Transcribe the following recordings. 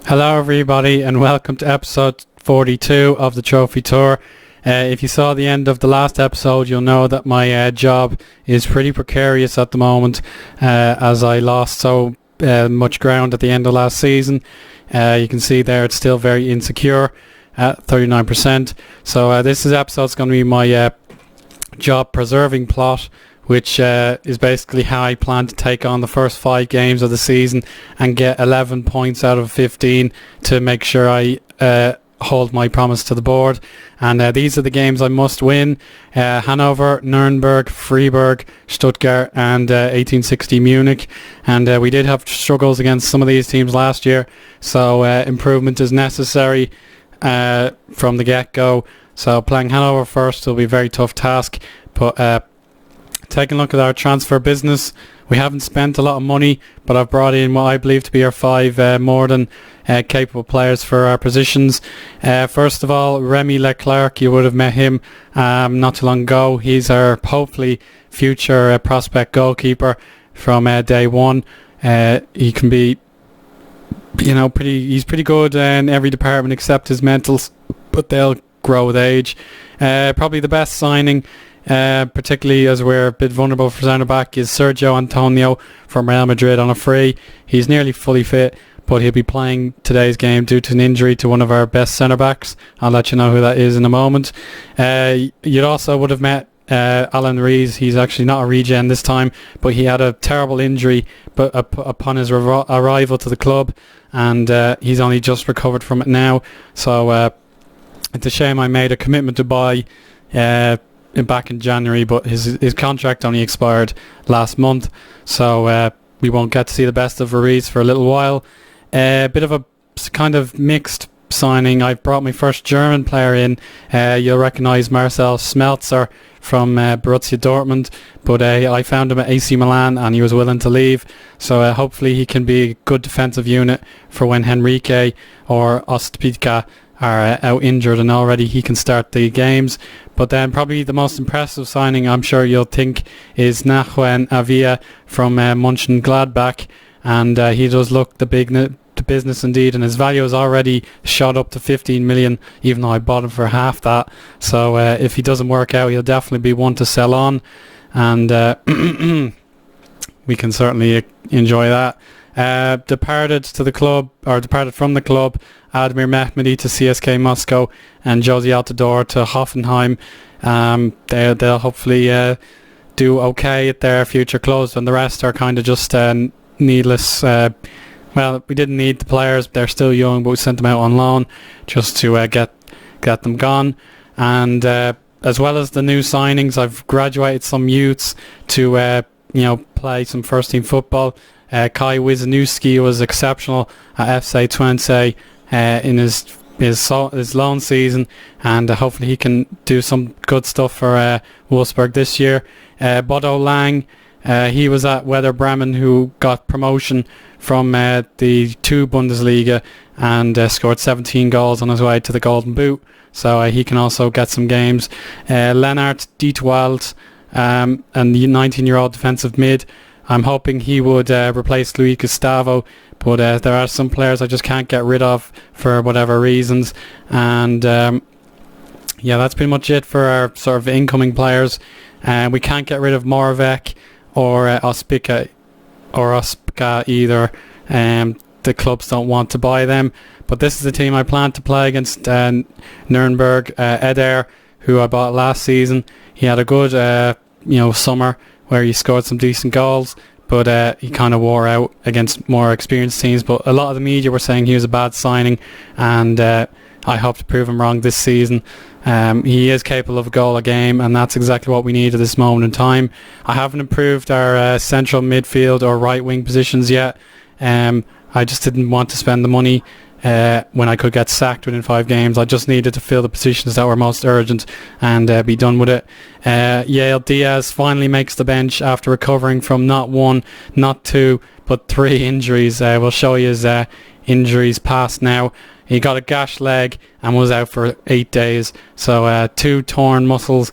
Hello everybody and welcome to episode 42 of the Trophy Tour. If you saw the end of the last episode, you'll know that my job is pretty precarious at the moment as I lost so much ground at the end of last season. You can see there it's still very insecure at 39%. So this episode's going to be my job preserving plot, which is basically how I plan to take on the first 5 games of the season and get 11 points out of 15 to make sure I hold my promise to the board. And these are the games I must win: Hanover, Nuremberg, Freiburg, Stuttgart and 1860 Munich. And we did have struggles against some of these teams last year, so improvement is necessary from the get-go. So playing Hanover first will be a very tough task, but taking a look at our transfer business, we haven't spent a lot of money, but I've brought in what I believe to be our 5 more than capable players for our positions. First of all, Remy Leclerc, you would have met him not too long ago. He's our hopefully future prospect goalkeeper from day one. He can be, he's pretty good in every department except his mentals, but they'll grow with age. Probably the best signing, particularly as we're a bit vulnerable for centre back, is Sergio Antonio from Real Madrid on a free. He's nearly fully fit, but he'll be playing today's game due to an injury to one of our best centre backs. I'll let you know who that is in a moment. You also would have met Alan Rees. He's actually not a regen this time, but he had a terrible injury upon his arrival to the club, and he's only just recovered from it now. So it's a shame I made a commitment to buy back in January, but his contract only expired last month, so we won't get to see the best of Ruiz for a little while. A bit of a kind of mixed signing. I've brought my first German player in. You'll recognise Marcel Schmelzer from Borussia Dortmund, but I found him at AC Milan and he was willing to leave, so hopefully he can be a good defensive unit for when Henrique or Ostpika are out injured, and already he can start the games. But then probably the most impressive signing, I'm sure you'll think, is Nahuen Avia from Mönchengladbach, and he does look the business indeed, and his value has already shot up to 15 million, even though I bought him for half that. So if he doesn't work out, he'll definitely be one to sell on, and we can certainly enjoy that. Departed from the club, Admir Mehmedi to CSK Moscow and Josie Altidore to Hoffenheim. They'll hopefully do okay at their future clubs, and the rest are kind of just needless. Well, we didn't need the players, they're still young, but we sent them out on loan just to get them gone. And as well as the new signings, I've graduated some youths to play some first team football. Kai Wisniewski was exceptional at FC Twente in his loan season, and hopefully he can do some good stuff for Wolfsburg this year. Bodo Lang, he was at Werder Bremen, who got promotion from the 2 Bundesliga and scored 17 goals on his way to the Golden Boot, so he can also get some games. Lennart Dietwald, and the 19-year-old defensive mid, I'm hoping he would replace Luis Gustavo, but there are some players I just can't get rid of for whatever reasons. And that's pretty much it for our sort of incoming players. We can't get rid of Moravec or Ospika either. The clubs don't want to buy them. But this is the team I plan to play against. Nuremberg, Eder, who I bought last season. He had a good summer where he scored some decent goals, but he kind of wore out against more experienced teams. But a lot of the media were saying he was a bad signing, and I hope to prove him wrong this season. He is capable of a goal a game, and that's exactly what we need at this moment in time. I haven't improved our central midfield or right wing positions yet. I just didn't want to spend the money when I could get sacked within 5 games. I just needed to fill the positions that were most urgent and be done with it. Yael Diaz finally makes the bench after recovering from not 1, not 2, but 3 injuries. We'll show you his injuries past now. He got a gashed leg and was out for 8 days. So 2 torn muscles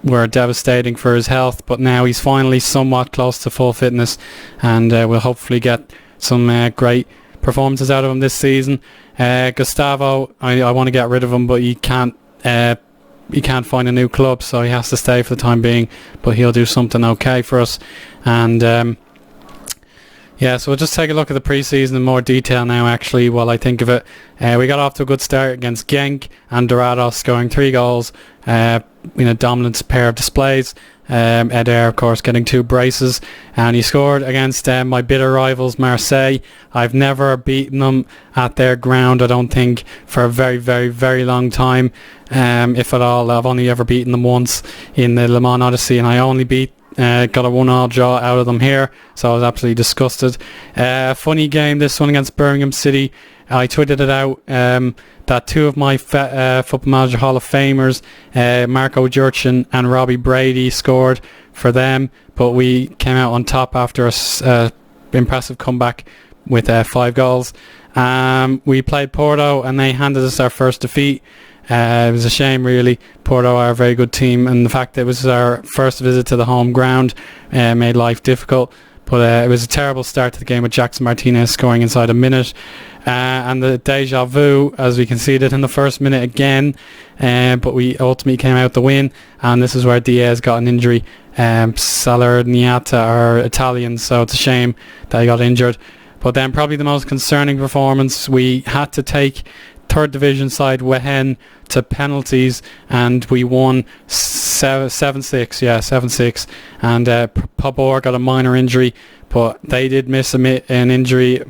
were devastating for his health, but now he's finally somewhat close to full fitness, and we'll hopefully get some great performances out of him this season. Gustavo, I want to get rid of him, but he can't find a new club, so he has to stay for the time being, but he'll do something okay for us. And so we'll just take a look at the pre-season in more detail now, actually, while I think of it. We got off to a good start against Genk and Dorados, scoring 3 goals in a dominant pair of displays. Eder, of course, getting 2 braces, and he scored against my bitter rivals Marseille. I've never beaten them at their ground, I don't think, for a very, very, very long time, if at all. I've only ever beaten them once in the Le Mans Odyssey, and I only got a 1-1 draw out of them here, so I was absolutely disgusted. Funny game, this one against Birmingham City. I tweeted it out that 2 of my Football Manager Hall of Famers, Marco Jurchen and Robbie Brady, scored for them, but we came out on top after a impressive comeback with 5 goals. We played Porto and they handed us our first defeat. It was a shame, really. Porto are a very good team, and the fact that it was our first visit to the home ground made life difficult. But it was a terrible start to the game with Jackson Martinez scoring inside a minute. And the deja vu, as we conceded in the first minute again. But we ultimately came out the win. And this is where Diaz got an injury. Salernitana are Italian, so it's a shame that he got injured. But then probably the most concerning performance, we had to take third division side Wehen to penalties, and we won 7-6. Yeah, 7-6. And Pabor got a minor injury, but they did miss an injury.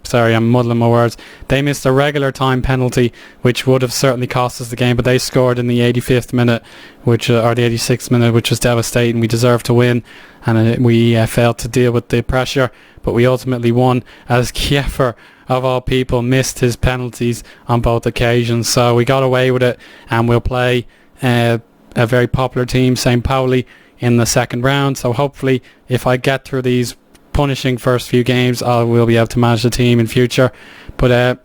Sorry, I'm muddling my words. They missed a regular time penalty, which would have certainly cost us the game, but they scored in the 85th minute, or the 86th minute, which was devastating. We deserved to win, and we failed to deal with the pressure, but we ultimately won, as Kiefer, of all people, missed his penalties on both occasions. So we got away with it, and we'll play a very popular team, St. Pauli, in the second round. So hopefully, if I get through these punishing first few games, I will be able to manage the team in future. But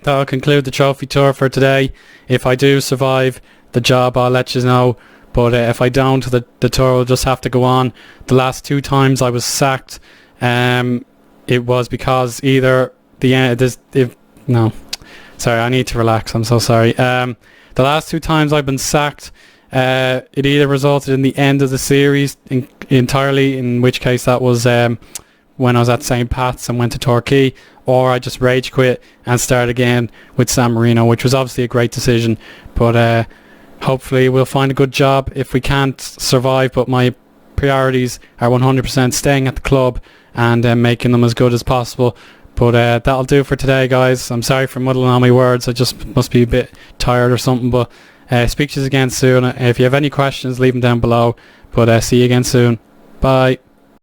that'll conclude the trophy tour for today. If I do survive the job, I'll let you know. But if I don't, the tour will just have to go on. The last 2 times I was sacked, it was because either sorry, I need to relax. I'm so sorry. The last 2 times I've been sacked, it either resulted in the end of the series entirely, in which case that was when I was at St. Pat's and went to Torquay, or I just rage quit and start again with San Marino, which was obviously a great decision. But hopefully we'll find a good job if we can't survive. But my priorities are 100% staying at the club and making them as good as possible. But that'll do for today, guys. I'm sorry for muddling all my words. I just must be a bit tired or something. But speak to you again soon. If you have any questions, leave them down below. But see you again soon. Bye.